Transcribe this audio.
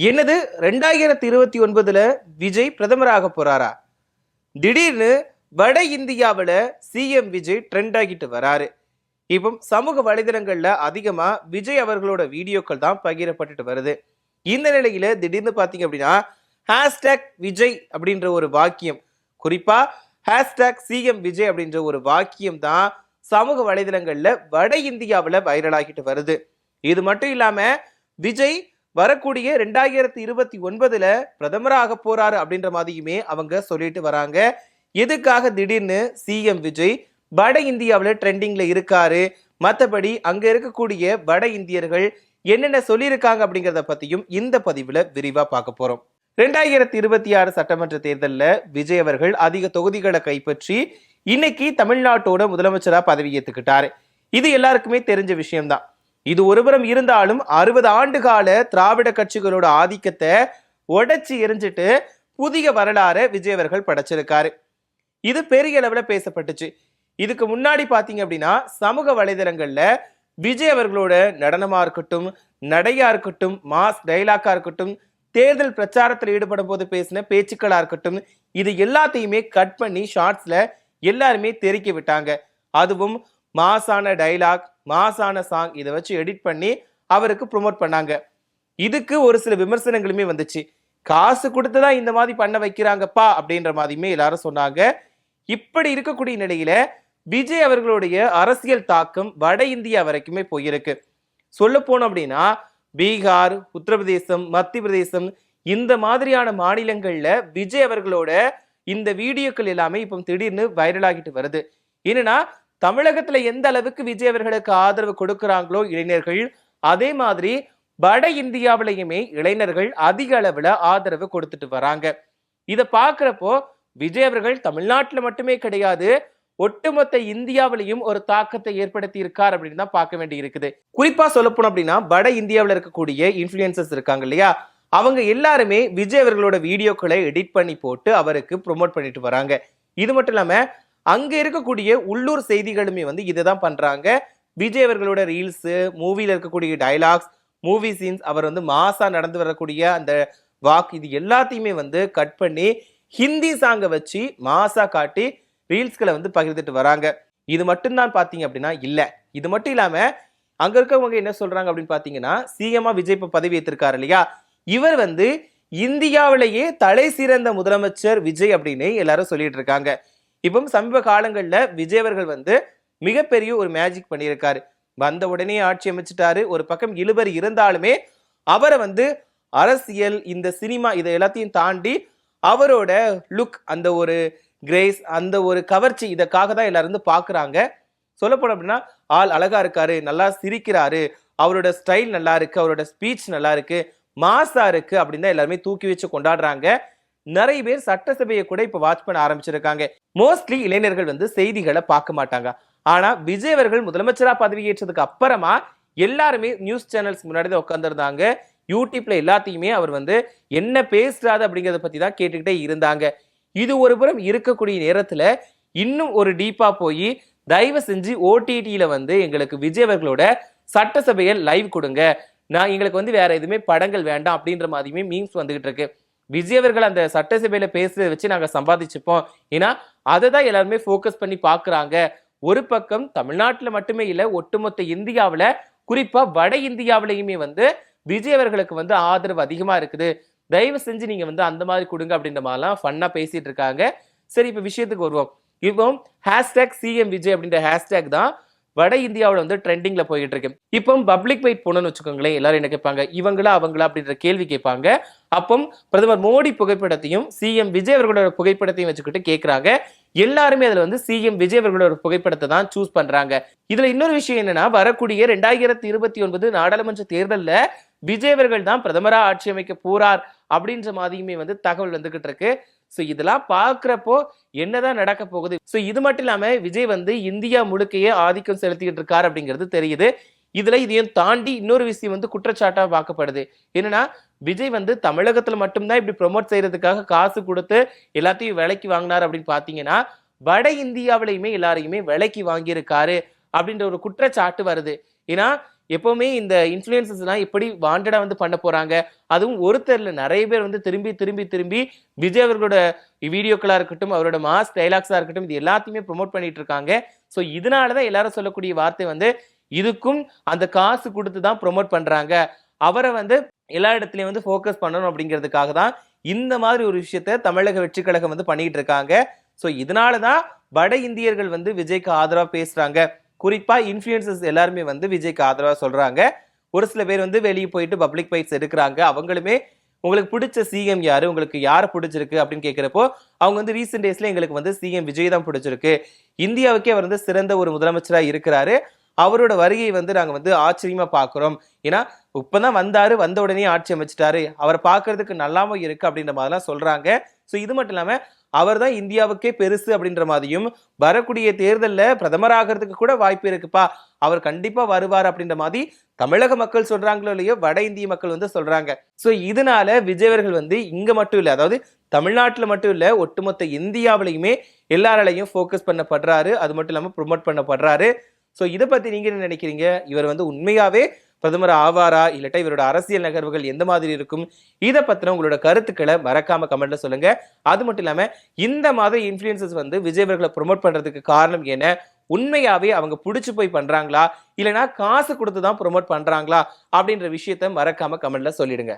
என்னது 2029ல விஜய் பிரதமராக போறாரா? திடீர்னு வட இந்தியாவில் சிஎம் விஜய் ட்ரெண்ட் ஆகிட்டு வராரு. இப்போ சமூக வலைதளங்கள்ல அதிகமா விஜய் அவர்களோட வீடியோக்கள் தான் பகிரப்பட்டுட்டு வருது. இந்த நிலையில திடீர்னு பாத்தீங்க அப்படின்னா ஹேஷ்டேக் விஜய் அப்படின்ற ஒரு வாக்கியம், குறிப்பா ஹேஷ்டேக் சிஎம் விஜய் அப்படின்ற ஒரு வாக்கியம் தான் சமூக வலைதளங்கள்ல வட இந்தியாவில் வைரலாகிட்டு வருது. இது மட்டும் இல்லாம விஜய் வரக்கூடிய 2029ல பிரதமராக போறாரு அப்படின்ற மாதிரியுமே அவங்க சொல்லிட்டு வராங்க. எதுக்காக திடீர்னு சிஎம் விஜய் வட இந்தியாவில் ட்ரெண்டிங்ல இருக்காரு, மற்றபடி அங்க இருக்கக்கூடிய வட இந்தியர்கள் என்னென்ன சொல்லியிருக்காங்க அப்படிங்கிறத பத்தியும் இந்த பதிவுல விரிவா பார்க்க போறோம். 2026 சட்டமன்ற தேர்தலில் விஜய் அவர்கள் அதிக தொகுதிகளை கைப்பற்றி இன்னைக்கு தமிழ்நாட்டோட முதலமைச்சரா பதவி ஏற்றுக்கிட்டாரு. இது எல்லாருக்குமே தெரிஞ்ச விஷயம்தான். இது ஒருபுறம் இருந்தாலும் 60 ஆண்டு கால திராவிட கட்சிகளோட ஆதிக்கத்தை உடைச்சு எரிஞ்சிட்டு புதிய வரலாறு விஜய் அவர்கள் படைச்சிருக்காரு. இது பெரிய அளவுல பேசப்பட்டுச்சு. இதுக்கு முன்னாடி பாத்தீங்க அப்படின்னா சமூக வலைதளங்கள்ல விஜய் அவர்களோட நடனமா இருக்கட்டும், நடையா இருக்கட்டும், மாஸ் டைலாக்கா இருக்கட்டும், தேர்தல் பிரச்சாரத்தில் ஈடுபடும் போது பேசின பேச்சுக்களா இருக்கட்டும், இது எல்லாத்தையுமே கட் பண்ணி ஷார்ட்ஸ்ல எல்லாருமே தெரிக்க விட்டாங்க. அதுவும் மாசான டைலாக், மாசான சாங் இதை வச்சு எடிட் பண்ணி அவருக்கு ப்ரொமோட் பண்ணாங்க. இதுக்கு ஒரு சில விமர்சனங்களுமே வந்துச்சு. காசு கொடுத்துதான் இந்த மாதிரி பண்ண வைக்கிறாங்கப்பா அப்படின்ற மாதிரியுமே எல்லாரும் சொன்னாங்க. இப்படி இருக்கக்கூடிய நிலையில விஜய் அவர்களுடைய அரசியல் தாக்கம் வட இந்தியா வரைக்குமே போயிருக்கு. சொல்ல போனோம் அப்படின்னா பீகார், உத்தரப்பிரதேசம், மத்திய பிரதேசம் இந்த மாதிரியான மாநிலங்கள்ல விஜய் அவர்களோட இந்த வீடியோக்கள் எல்லாமே இப்போ திடீர்னு வைரல் ஆகிட்டு வருது. என்னன்னா தமிழகத்துல எந்த அளவுக்கு விஜய் அவர்களுக்கு ஆதரவு கொடுக்கிறாங்களோ இளைஞர்கள், அதே மாதிரி வட இந்தியாவிலையுமே இளைஞர்கள் அதிக அளவுல ஆதரவு கொடுத்துட்டு வராங்க. இதை பாக்குறப்போ விஜய் அவர்கள் தமிழ்நாட்டுல மட்டுமே கிடையாது, ஒட்டுமொத்த இந்தியாவிலையும் ஒரு தாக்கத்தை ஏற்படுத்தி இருக்கார் அப்படின்னு தான் பார்க்க வேண்டி இருக்குது. குறிப்பா சொல்ல போனோம் அப்படின்னா வட இந்தியாவில் இருக்கக்கூடிய இன்ஃபுளுசர்ஸ் இருக்காங்க இல்லையா, அவங்க எல்லாருமே விஜய் அவர்களோட வீடியோக்களை எடிட் பண்ணி போட்டு அவருக்கு ப்ரொமோட் பண்ணிட்டு வராங்க. இது மட்டும் இல்லாம அங்க இருக்கக்கூடிய உள்ளூர் செய்திகளுமே இதுதான் பண்றாங்க. விஜய் அவர்களோட ரீல்ஸ், மூவில இருக்கக்கூடிய டைலாக்ஸ், மூவி சீன்ஸ், அவர் மாசா நடந்து வரக்கூடிய அந்த வாக், இது எல்லாத்தையுமே கட் பண்ணி ஹிந்தி சாங்கை வச்சு மாசா காட்டி ரீல்ஸ்களை பகிர்ந்துட்டு வராங்க. இது மட்டும்தான் பாத்தீங்க அப்படின்னா இல்ல. இது மட்டும் இல்லாம அங்க இருக்கவங்க என்ன சொல்றாங்க அப்படின்னு பாத்தீங்கன்னா, சிஎம்மா விஜய் இப்ப பதவி ஏற்றிருக்காரு இல்லையா, இவர் இந்தியாவிலேயே தலை சிறந்த முதலமைச்சர் விஜய் அப்படின்னு எல்லாரும் சொல்லிட்டு இருக்காங்க. இப்போ சமீப காலங்கள்ல விஜய் அவர்கள் மிகப்பெரிய ஒரு மேஜிக் பண்ணியிருக்காரு. வந்த உடனே ஆட்சி அமைச்சிட்டாரு. ஒரு பக்கம் இழுபறி இருந்தாலுமே அவரை அரசியல், இந்த சினிமா இதை எல்லாத்தையும் தாண்டி அவரோட லுக், அந்த ஒரு கிரேஸ், அந்த ஒரு கவர்ச்சி, இதற்காக தான் எல்லாரும் பாக்குறாங்க. சொல்ல போனோம் அப்படின்னா ஆள் அழகா இருக்காரு, நல்லா சிரிக்கிறாரு, அவரோட ஸ்டைல் நல்லா இருக்கு, அவரோட ஸ்பீச் நல்லா இருக்கு, மாசா இருக்கு அப்படின்னு தான் எல்லாருமே தூக்கி வச்சு கொண்டாடுறாங்க. நிறைய பேர் சட்டசபையை கூட இப்ப வாட்ச் பண்ண ஆரம்பிச்சிருக்காங்க. மோஸ்ட்லி இளைஞர்கள் செய்திகளை பார்க்க மாட்டாங்க. ஆனா விஜய் அவர்கள் முதலமைச்சரா பதவியேற்றதுக்கு அப்புறமா எல்லாருமே நியூஸ் சேனல்ஸ் முன்னாடி தான் உட்கார்ந்துருந்தாங்க. யூடியூப்ல எல்லாத்தையுமே அவர் என்ன பேசுறாரு அப்படிங்கறத பத்தி தான் கேட்டுக்கிட்டே இருந்தாங்க. இது ஒரு புறம் இருக்கக்கூடிய நேரத்துல இன்னும் ஒரு டீப்பா போய் தயவு செஞ்சு ஓடிடியில எங்களுக்கு விஜய் அவர்களோட சட்டசபையில் லைவ் கொடுங்க, நான் எங்களுக்கு வேற எதுவுமே படங்கள் வேண்டாம் அப்படின்ற மாதிரியுமே மீம்ஸ் வந்துகிட்டு இருக்கு. விஜய் அவர்கள் அந்த சட்டசபையில பேசுறதை வச்சு நாங்க சம்பாதிச்சுப்போம், ஏன்னா அதை தான் எல்லாருமே போக்கஸ் பண்ணி பாக்குறாங்க. ஒரு பக்கம் தமிழ்நாட்டுல மட்டுமே இல்ல, ஒட்டுமொத்த இந்தியாவில, குறிப்பா வட இந்தியாவிலையுமே விஜய் அவர்களுக்கு ஆதரவு அதிகமா இருக்குது, தயவு செஞ்சு நீங்க அந்த மாதிரி கொடுங்க அப்படின்ற மாதிரிலாம் ஃபன்னா பேசிட்டு இருக்காங்க. சரி, இப்ப விஷயத்துக்கு வருவோம். இப்போ ஹேஷ்டேக் சிஎம் விஜய் அப்படின்ற ஹேஷ்டேக் தான் வட இந்தியாவோட ட்ரெண்டிங்ல போயிட்டு இருக்கு. இப்போ பப்ளிக் வெயிட் போனோம்னு வச்சுக்கோங்களேன், எல்லாரும் என்ன கேட்பாங்க, இவங்களா அவங்களா அப்படின்ற கேள்வி கேட்பாங்க. அப்போ பிரதமர் மோடி புகைப்படத்தையும் சிஎம் விஜய் அவர்களோட புகைப்படத்தையும் வச்சுக்கிட்டு கேட்கிறாங்க. எல்லாருமே அதுல சிஎம் விஜய் அவர்களோட புகைப்படத்தை தான் சூஸ் பண்றாங்க. இதுல இன்னொரு விஷயம் என்னன்னா, வரக்கூடிய 2029 நாடாளுமன்ற தேர்தல்ல விஜய் அவர்கள் தான் பிரதமரா ஆட்சி அமைக்க போறார் அப்படின்ற மாதிரியுமே தகவல் வந்துகிட்டு இருக்கு. சோ இதெல்லாம் பாக்குறப்போ என்னதான் நடக்க போகுது. சோ இது மட்டும் இல்லாம விஜய் இந்தியா முழுக்கையே ஆதிக்கம் செலுத்திட்டு இருக்காரு அப்படிங்கிறது தெரியுது. இதுல இதையும் தாண்டி இன்னொரு விஷயம் குற்றச்சாட்டா பார்க்கப்படுது. என்னன்னா விஜய் தமிழகத்துல மட்டும்தான் இப்படி ப்ரொமோட் செய்யறதுக்காக காசு கொடுத்து எல்லாத்தையும் விலைக்கு வாங்கினார் அப்படின்னு பாத்தீங்கன்னா, வட இந்தியாவிலையுமே எல்லாரையுமே விலைக்கு வாங்கியிருக்காரு அப்படின்ற ஒரு குற்றச்சாட்டு வருது. ஏன்னா எப்பவுமே இந்த இன்ஃப்ளூயன்சஸ் எல்லாம் எப்படி வாண்டடா வந்து பண்ண போறாங்க, அதுவும் ஒருத்தர்ல நிறைய பேர் வந்து திரும்பி திரும்பி திரும்பி விஜய் அவர்களோட வீடியோக்களா இருக்கட்டும், அவரோட மாஸ் டைலாக்ஸா இருக்கட்டும், இது எல்லாத்தையுமே ப்ரோமோட் பண்ணிட்டு இருக்காங்க. சோ இதனாலதான் எல்லாரும் சொல்லக்கூடிய வார்த்தை வந்து இதுக்கும் அந்த காசு கொடுத்து தான் ப்ரோமோட் பண்றாங்க, அவரை வந்து எல்லா இடத்துலயும் வந்து ஃபோக்கஸ் பண்ணணும் அப்படிங்கிறதுக்காக தான் இந்த மாதிரி ஒரு விஷயத்த தமிழக வெற்றி கழகம் வந்து பண்ணிட்டு இருக்காங்க. சோ இதனாலதான் வட இந்தியர்கள் வந்து விஜய்க்கு ஆதரவா பேசுறாங்க. குறிப்பா இன்ஃப்ளூயன்சர்ஸ் எல்லாருமே வந்து விஜய்க்கு ஆதரவா சொல்றாங்க. ஒரு சில பேர் வந்து வெளியே போயிட்டு பப்ளிக் பைட்ஸ் எடுக்கிறாங்க. அவங்களுமே உங்களுக்கு பிடிச்ச சிஎம் யாரு, உங்களுக்கு யாரை பிடிச்சிருக்கு அப்படின்னு கேட்கிறப்போ அவங்க வந்து ரீசெண்ட் டேஸ்ல எங்களுக்கு வந்து சிஎம் விஜய் தான் பிடிச்சிருக்கு, இந்தியாவுக்கே அவர் வந்து சிறந்த ஒரு முதலமைச்சரா இருக்கிறாரு, அவரோட வருகையை வந்து நாங்க வந்து ஆச்சரியமா பாக்குறோம், ஏன்னா இப்பதான் வந்தாரு, வந்த உடனே ஆட்சி அமைச்சிட்டாரு, அவரை பாக்குறதுக்கு நல்லாம இருக்கு அப்படின்ற மாதிரிலாம் சொல்றாங்க. சோ இது மட்டும் இல்லாம அவர் தான் இந்தியாவுக்கே பெருசு அப்படின்ற மாதிரியும், வரக்கூடிய தேர்தல்ல பிரதமர் ஆகிறதுக்கு கூட வாய்ப்பு இருக்குப்பா, அவர் கண்டிப்பா வருவார் அப்படின்ற மாதிரி தமிழக மக்கள் சொல்றாங்களோ இல்லையோ வட இந்திய மக்கள் வந்து சொல்றாங்க. சோ இதனால விஜய் அவர்கள் வந்து இங்க மட்டும் இல்ல, அதாவது தமிழ்நாட்டுல மட்டும் இல்ல, ஒட்டுமொத்த இந்தியாவிலையுமே எல்லாராலையும் ஃபோக்கஸ் பண்ணப்படுறாரு, அது மட்டும் இல்லாம ப்ரொமோட் பண்ணப்படுறாரு. சோ இதை பத்தி நீங்க என்ன நினைக்கிறீங்க? இவர் வந்து உண்மையாவே பிரதமர் ஆவாரா, இல்லட்டா இவரோட அரசியல் நகர்வுகள் எந்த மாதிரி இருக்கும்? இதை பத்தின உங்களோட கருத்துக்களை மறக்காம கமெண்ட்ல சொல்லுங்க. அது மட்டும் இல்லாம இந்த மாதிரி இன்ஃப்ளூயன்சஸ் வந்து விஜய் அவர்களை ப்ரோமோட் பண்றதுக்கு காரணம் என்ன? உண்மையாவே அவங்க புடிச்சு போய் பண்றாங்களா, இல்லைன்னா காசு கொடுத்து தான் ப்ரோமோட் பண்றாங்களா அப்படின்ற விஷயத்த மறக்காம கமெண்ட்ல சொல்லிடுங்க.